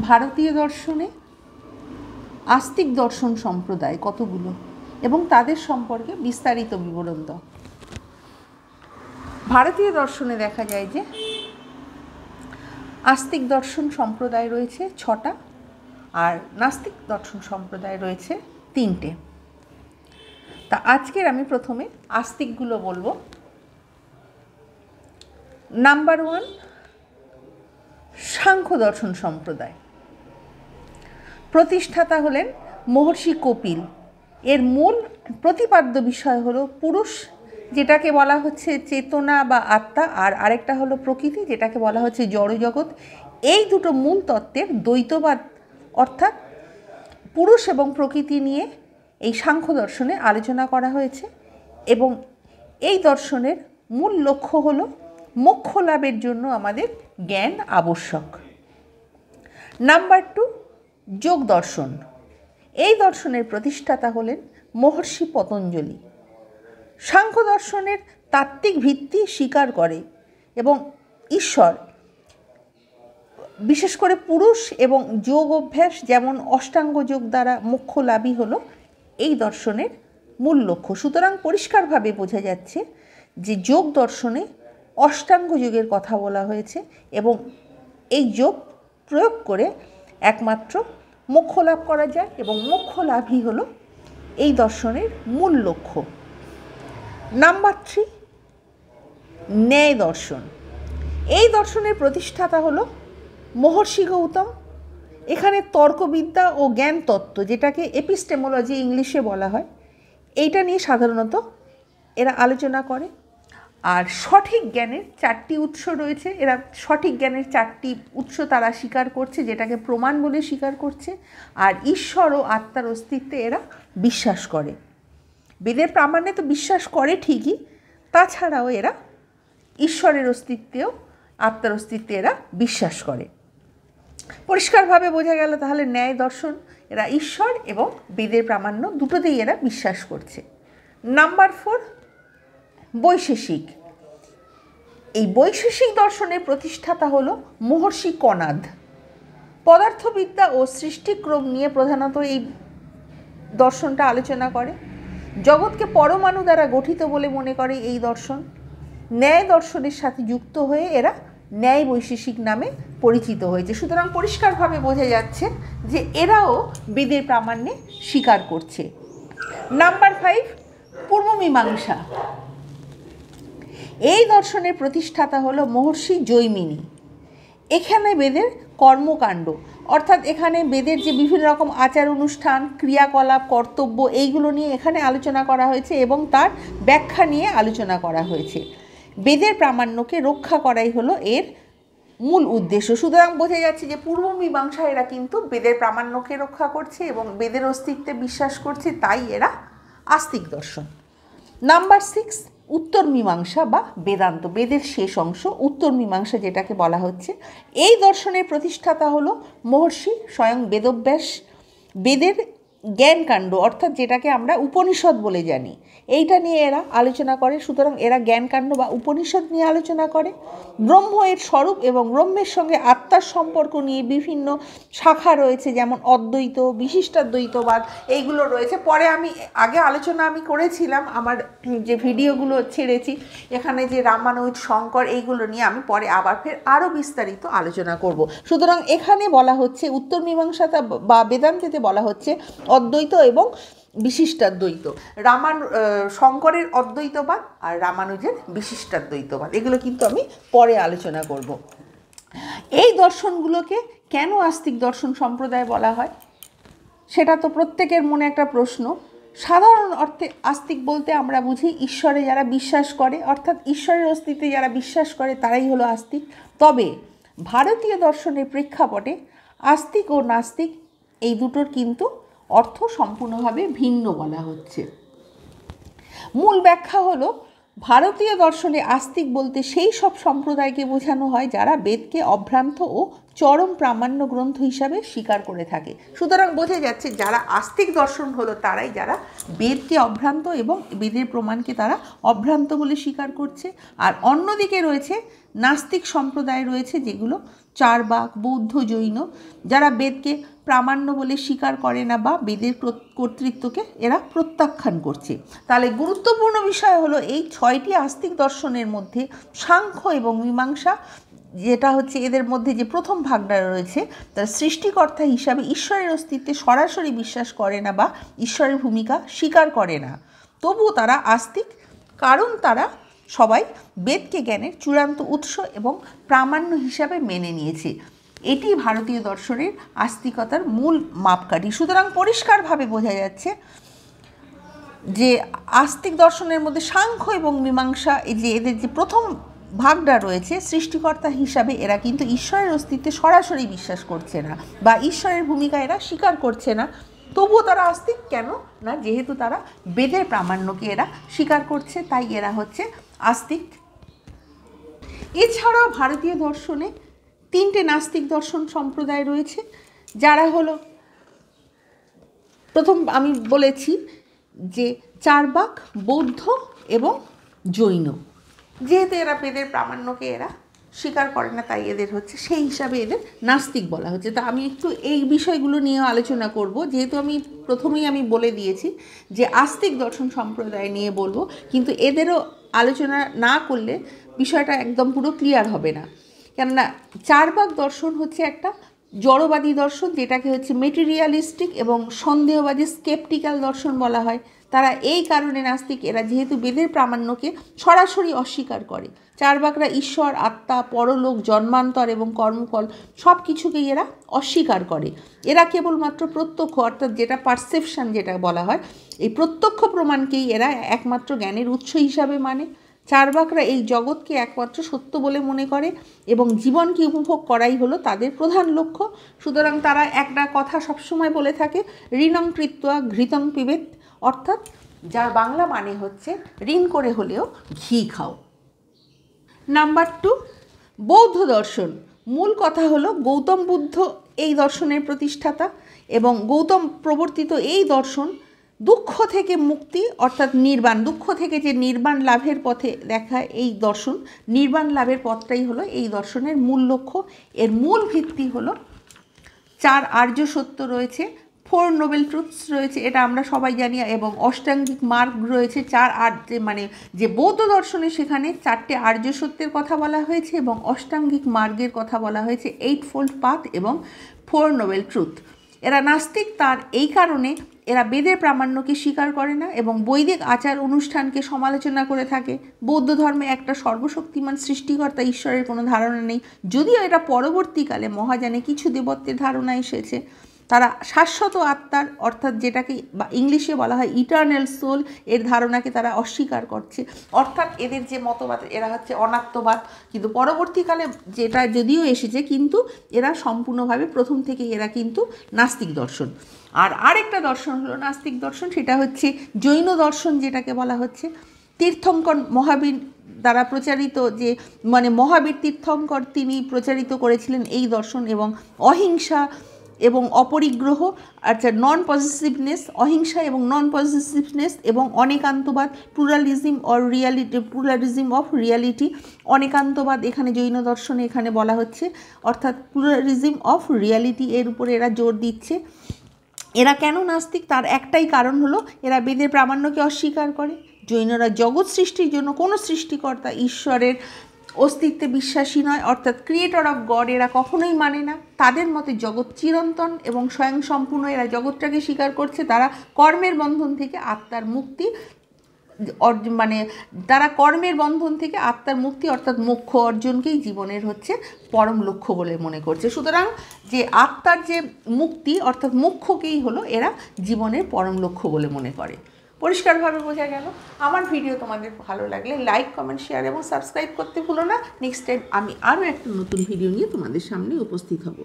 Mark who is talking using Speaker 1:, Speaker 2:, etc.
Speaker 1: ভারতীয় দর্শনে আস্তিক দর্শন সম্প্রদায় কতগুলো এবং তাদের সম্পর্কে বিস্তারিত বিবরণ দাও। ভারতীয় দর্শনে দেখা যায় যে আস্তিক দর্শন সম্প্রদায় রয়েছে 6টা আর নাস্তিক দর্শন সম্প্রদায় রয়েছে 3টে। তা আজকের আমি প্রথমে আস্তিকগুলো বলবো। নাম্বার 1, সাংখ্য দর্শন সম্প্রদায়। প্রতিষ্ঠাতা হলেন মহর্ষি কপিল। এর মূল প্রতিপাদ্য বিষয় হলো পুরুষ, যেটাকে বলা হচ্ছে চেতনা বা আত্মা, আর আরেকটা হলো প্রকৃতি, যেটাকে বলা হচ্ছে জড়জগৎ। এই দুটো মূল তত্ত্বের দ্বৈতবাদ অর্থাৎ পুরুষ এবং প্রকৃতি নিয়ে এই সাংখ্য দর্শনে আলোচনা করা হয়েছে এবং এই দর্শনের মূল লক্ষ্য হলো মোক্ষ লাভের জন্য আমাদের জ্ঞান আবশ্যক। নাম্বার 2, যোগ দর্শন। এই দর্শনের প্রতিষ্ঠাতা হলেন মহর্ষি পতঞ্জলি। সাংখ্য দর্শনের তাত্ত্বিক ভিত্তি স্বীকার করে এবং ঈশ্বর, বিশেষ করে পুরুষ এবং যোগ অভ্যাস যেমন অষ্টাঙ্গ যোগ দ্বারা মোক্ষ লাভই হলো এই দর্শনের মূল লক্ষ্য। সুতরাং পরিষ্কারভাবে বোঝা যাচ্ছে যে যোগ দর্শনে অষ্টাঙ্গ যোগের কথা বলা হয়েছে এবং এই যোগ প্রয়োগ করে একমাত্র মোক্ষ লাভ করা যায় এবং মোক্ষ লাভই হলো এই দর্শনের মূল লক্ষ্য। নাম্বার 3, ন্যায় দর্শন। এই দর্শনের প্রতিষ্ঠাতা হলো মহর্ষি গৌতম। এখানে তর্কবিদ্যা ও জ্ঞান তত্ত্ব, যেটাকে এপিস্টেমোলজি ইংলিশে বলা হয়, এইটা নিয়ে সাধারণত এরা আলোচনা করে। আর সঠিক জ্ঞানের 4টি উৎস রয়েছে। এরা সঠিক জ্ঞানের 4টি উৎস তারা স্বীকার করছে, যেটাকে প্রমাণ বলে স্বীকার করছে। আর ঈশ্বর ও আত্মার অস্তিত্বে এরা বিশ্বাস করে। বেদের প্রামাণ্যে তো বিশ্বাস করে ঠিকই, তাছাড়াও এরা ঈশ্বরের অস্তিত্বেও আত্মার অস্তিত্বে এরা বিশ্বাস করে। পরিষ্কারভাবে বোঝা গেল তাহলে ন্যায় দর্শন, এরা ঈশ্বর এবং বেদের প্রামাণ্য দুটোতেই এরা বিশ্বাস করছে। নাম্বার 4, বৈশেষিক। এই বৈশেষিক দর্শনের প্রতিষ্ঠাতা হলো মহর্ষি কণাদ। পদার্থবিদ্যা ও সৃষ্টিক্রম নিয়ে প্রধানত এই দর্শনটা আলোচনা করে। জগৎকে পরমাণু দ্বারা গঠিত বলে মনে করে এই দর্শন। ন্যায় দর্শনের সাথে যুক্ত হয়ে এরা ন্যায় বৈশেষিক নামে পরিচিত হয়েছে। সুতরাং পরিষ্কারভাবে বোঝা যাচ্ছে যে এরাও বেদের প্রামাণ্যে স্বীকার করছে। নাম্বার 5, পূর্বমীমাংসা। এই দর্শনের প্রতিষ্ঠাতা হলো মহর্ষি জৈমিনী। এখানে বেদের কর্মকাণ্ড অর্থাৎ এখানে বেদের যে বিভিন্ন রকম আচার অনুষ্ঠান, ক্রিয়াকলাপ, কর্তব্য, এইগুলো নিয়ে এখানে আলোচনা করা হয়েছে এবং তার ব্যাখ্যা নিয়ে আলোচনা করা হয়েছে। বেদের প্রামাণ্যকে রক্ষা করাই হলো এর মূল উদ্দেশ্য। সুতরাং বোঝা যাচ্ছে যে পূর্বমীমাংসা এরা কিন্তু বেদের প্রামাণ্যকে রক্ষা করছে এবং বেদের অস্তিত্বে বিশ্বাস করছে, তাই এরা আস্তিক দর্শন। নাম্বার 6, উত্তর মীমাংসা বা বেদান্ত। বেদের শেষ অংশ উত্তর মীমাংসা যেটাকে বলা হচ্ছে, এই দর্শনের প্রতিষ্ঠাতা হলো মহর্ষি স্বয়ং বেদব্যাস। বেদের জ্ঞানকাণ্ড অর্থাৎ যেটাকে আমরা উপনিষদ বলে জানি, এইটা নিয়ে এরা আলোচনা করে। সুতরাং এরা জ্ঞানকাণ্ড বা উপনিষদ নিয়ে আলোচনা করে। ব্রহ্ম এর স্বরূপ এবং ব্রহ্মের সঙ্গে আত্মার সম্পর্ক নিয়ে বিভিন্ন শাখা রয়েছে, যেমন অদ্বৈত, বিশিষ্টাদ্বৈতবাদ, এইগুলো রয়েছে। পরে আগে আলোচনা করেছিলাম, আমার যে ভিডিওগুলো ছেড়েছি এখানে, যে রামানুজ, শঙ্কর, এইগুলো নিয়ে আমি পরে আবার ফের আরও বিস্তারিত আলোচনা করব। সুতরাং এখানে বলা হচ্ছে উত্তর মীমাংসাতে বা বেদান্তেতে বলা হচ্ছে অদ্বৈত এবং বিশিষ্টাদ্বৈত। শঙ্করের অদ্বৈতবাদ আর রামানুজের বিশিষ্টাদ্বৈতবাদ, এগুলো কিন্তু আমি পরে আলোচনা করব। এই দর্শনগুলোকে কেন আস্তিক দর্শন সম্প্রদায় বলা হয় সেটা তো প্রত্যেকের মনে একটা প্রশ্ন। সাধারণ অর্থে আস্তিক বলতে আমরা বুঝি ঈশ্বরে যারা বিশ্বাস করে, অর্থাৎ ঈশ্বরের অস্তিত্বে যারা বিশ্বাস করে তারাই হলো আস্তিক। তবে ভারতীয় দর্শনের প্রেক্ষাপটে আস্তিক ও নাস্তিক এই দুটোর কিন্তু অর্থ সম্পূর্ণভাবে ভিন্ন বলা হচ্ছে। মূল ব্যাখ্যা হলো, ভারতীয় দর্শনে আস্তিক বলতে সেই সব সম্প্রদায়কে বোঝানো হয় যারা বেদকে অভ্রান্ত ও চরম প্রামাণ্য গ্রন্থ হিসাবে স্বীকার করে থাকে। সুতরাং বোঝা যাচ্ছে যারা আস্তিক দর্শন হলো তারাই যারা বেদকে অভ্রান্ত এবং বেদের প্রমাণকে তারা অভ্রান্ত বলে স্বীকার করছে। আর অন্যদিকে রয়েছে নাস্তিক সম্প্রদায় রয়েছে, যেগুলো চারবাক, বৌদ্ধ, জৈন, যারা বেদকে প্রামাণ্য বলে স্বীকার করে না বা বেদের কর্তৃত্বকে এরা প্রত্যাখ্যান করছে। তাহলে গুরুত্বপূর্ণ বিষয় হলো এই 6টি আস্তিক দর্শনের মধ্যে সাংখ্য এবং মীমাংসা, যেটা হচ্ছে এদের মধ্যে যে প্রথম ভাগটা রয়েছে, তার সৃষ্টিকর্তা হিসাবে ঈশ্বরের অস্তিত্বে সরাসরি বিশ্বাস করে না বা ঈশ্বরের ভূমিকা স্বীকার করে না, তবুও তারা আস্তিক, কারণ তারা সবাই বেদকে জ্ঞানের চূড়ান্ত উৎস এবং প্রামাণ্য হিসাবে মেনে নিয়েছে। এটি ভারতীয় দর্শনের আস্তিকতার মূল মাপকাঠি। সুতরাং পরিষ্কারভাবে বোঝা যাচ্ছে যে আস্তিক দর্শনের মধ্যে সাংখ্য এবং মীমাংসা, এই যে এদের যে প্রথম ভাগটা রয়েছে সৃষ্টিকর্তা হিসাবে, এরা কিন্তু ঈশ্বরের অস্তিত্বে সরাসরি বিশ্বাস করছে না বা ঈশ্বরের ভূমিকা এরা স্বীকার করছে না, তবুও তারা আস্তিক। কেন না, যেহেতু তারা বেদের প্রামাণ্যকে এরা স্বীকার করছে, তাই এরা হচ্ছে আস্তিক। এছাড়াও ভারতীয় দর্শনে 3টে নাস্তিক দর্শন সম্প্রদায় রয়েছে, যারা হলো, প্রথম আমি বলেছি যে চারবাক, বৌদ্ধ এবং জৈন। যেহেতু এরা বেদের প্রামাণ্যকে এরা স্বীকার করে না, তাই এদের হচ্ছে সেই হিসাবে এদের নাস্তিক বলা হচ্ছে। তা আমি একটু এই বিষয়গুলো নিয়েও আলোচনা করব, যেহেতু আমি প্রথমেই বলে দিয়েছি যে আস্তিক দর্শন সম্প্রদায় নিয়ে বলবো, কিন্তু এদেরও আলোচনা না করলে বিষয়টা একদম পুরো ক্লিয়ার হবে না। কেননা চারবাক দর্শন হচ্ছে একটা জড়বাদী দর্শন, যেটাকে হচ্ছে মেটেরিয়ালিস্টিক এবং সন্দেহবাদী স্কেপটিক্যাল দর্শন বলা হয়। তারা এই কারণে নাস্তিক, এরা যেহেতু বেদের প্রামাণ্যকে সরাসরি অস্বীকার করে। চারবাকরা ঈশ্বর, আত্মা, পরলোক, জন্মান্তর এবং কর্মফল সব কিছুকেই এরা অস্বীকার করে। এরা কেবলমাত্র প্রত্যক্ষ, অর্থাৎ যেটা পারসেপশন যেটা বলা হয়, এই প্রত্যক্ষ প্রমাণকেই এরা একমাত্র জ্ঞানের উৎস হিসাবে মানে। চারবাকরা এই জগৎকে একমাত্র সত্য বলে মনে করে এবং জীবনকে উপভোগ করাই হলো তাদের প্রধান লক্ষ্য। সুতরাং তারা একটা কথা সবসময় বলে থাকে, ঋণং কৃত্বা ঘৃতং পিবেত, অর্থাৎ যার বাংলা মানে হচ্ছে ঋণ করে হলেও ঘি খাও। নাম্বার 2, বৌদ্ধ দর্শন। মূল কথা হলো গৌতম বুদ্ধ এই দর্শনের প্রতিষ্ঠাতা এবং গৌতম প্রবর্তিত এই দর্শন দুঃখ থেকে মুক্তি, অর্থাৎ নির্বাণ, দুঃখ থেকে যে নির্বাণ লাভের পথে দেখায় এই দর্শন, নির্বাণ লাভের পথটাই হলো এই দর্শনের মূল লক্ষ্য। এর মূল ভিত্তি হলো 4 আর্য সত্য রয়েছে, 4 নোবেল ট্রুথস রয়েছে, এটা আমরা সবাই জানি, এবং অষ্টাঙ্গিক মার্গ রয়েছে। 4 মানে যে বৌদ্ধ দর্শনে সেখানে 4টে আর্য সত্যের কথা বলা হয়েছে এবং অষ্টাঙ্গিক মার্গের কথা বলা হয়েছে, 8-fold পাথ এবং 4 নোবেল ট্রুথ। এরা নাস্তিক, তার এই কারণে এরা বেদের প্রামাণ্যকে স্বীকার করে না এবং বৈদিক আচার অনুষ্ঠানকে সমালোচনা করে থাকে। বৌদ্ধ ধর্মে একটা সর্বশক্তিমান সৃষ্টিকর্তা ঈশ্বরের কোনো ধারণা নেই, যদিও এটা পরবর্তীকালে মহাযানে কিছু দেবত্বের ধারণা এসেছে। তারা শাশ্বত আত্মার, অর্থাৎ যেটাকে বা ইংলিশে বলা হয় ইটারনাল সোল, এর ধারণাকে তারা অস্বীকার করছে। অর্থাৎ এদের যে মতবাদ, এরা হচ্ছে অনাত্মবাদ। কিন্তু পরবর্তীকালে যেটা যদিও এসেছে, কিন্তু এরা সম্পূর্ণভাবে প্রথম থেকে এরা কিন্তু নাস্তিক দর্শন। আর আরেকটা দর্শন হলো নাস্তিক দর্শন, সেটা হচ্ছে জৈন দর্শন, যেটাকে বলা হচ্ছে তীর্থঙ্কর মহাবীর দ্বারা প্রচারিত, যে মানে মহাবীর তীর্থঙ্কর তিনি প্রচারিত করেছিলেন এই দর্শন, এবং অহিংসা এবং অপরিগ্রহ, আচ্ছা নন পজিটিভনেস, অহিংসা এবং নন পজিটিভনেস এবং Anekantavada, pluralism of reality, Anekantavada এখানে জৈন দর্শনে এখানে বলা হচ্ছে, অর্থাৎ প্লুরালিজম অফ রিয়ালিটি, এর উপরে এরা জোর দিচ্ছে। এরা কেন নাস্তিক, তার একটাই কারণ হলো এরা বেদের প্রামাণ্যকে অস্বীকার করে। জৈনরা জগৎ সৃষ্টির জন্য কোনো সৃষ্টিকর্তা ঈশ্বরের অস্তিত্বে বিশ্বাসী নয়, অর্থাৎ ক্রিয়েটর অফ গড এরা কখনোই মানে না। তাদের মতে জগৎ চিরন্তন এবং স্বয়ংসম্পূর্ণ, এরা জগৎটাকে স্বীকার করছে। তারা কর্মের বন্ধন থেকে আত্মার মুক্তি মানে তারা কর্মের বন্ধন থেকে আত্মার মুক্তি অর্থাৎ মোক্ষ অর্জনকেই জীবনের হচ্ছে পরম লক্ষ্য বলে মনে করছে। সুতরাং যে আত্মার যে মুক্তি অর্থাৎ মোক্ষকেই হলো এরা জীবনের পরম লক্ষ্য বলে মনে করে। পরিষ্কারভাবে বোঝা গেল। আমার ভিডিও তোমাদের ভালো লাগলে লাইক, কমেন্ট, শেয়ার এবং সাবস্ক্রাইব করতে ভুলো না। নেক্সট টাইম আমি আরও একটা নতুন ভিডিও নিয়ে তোমাদের সামনে উপস্থিত হব।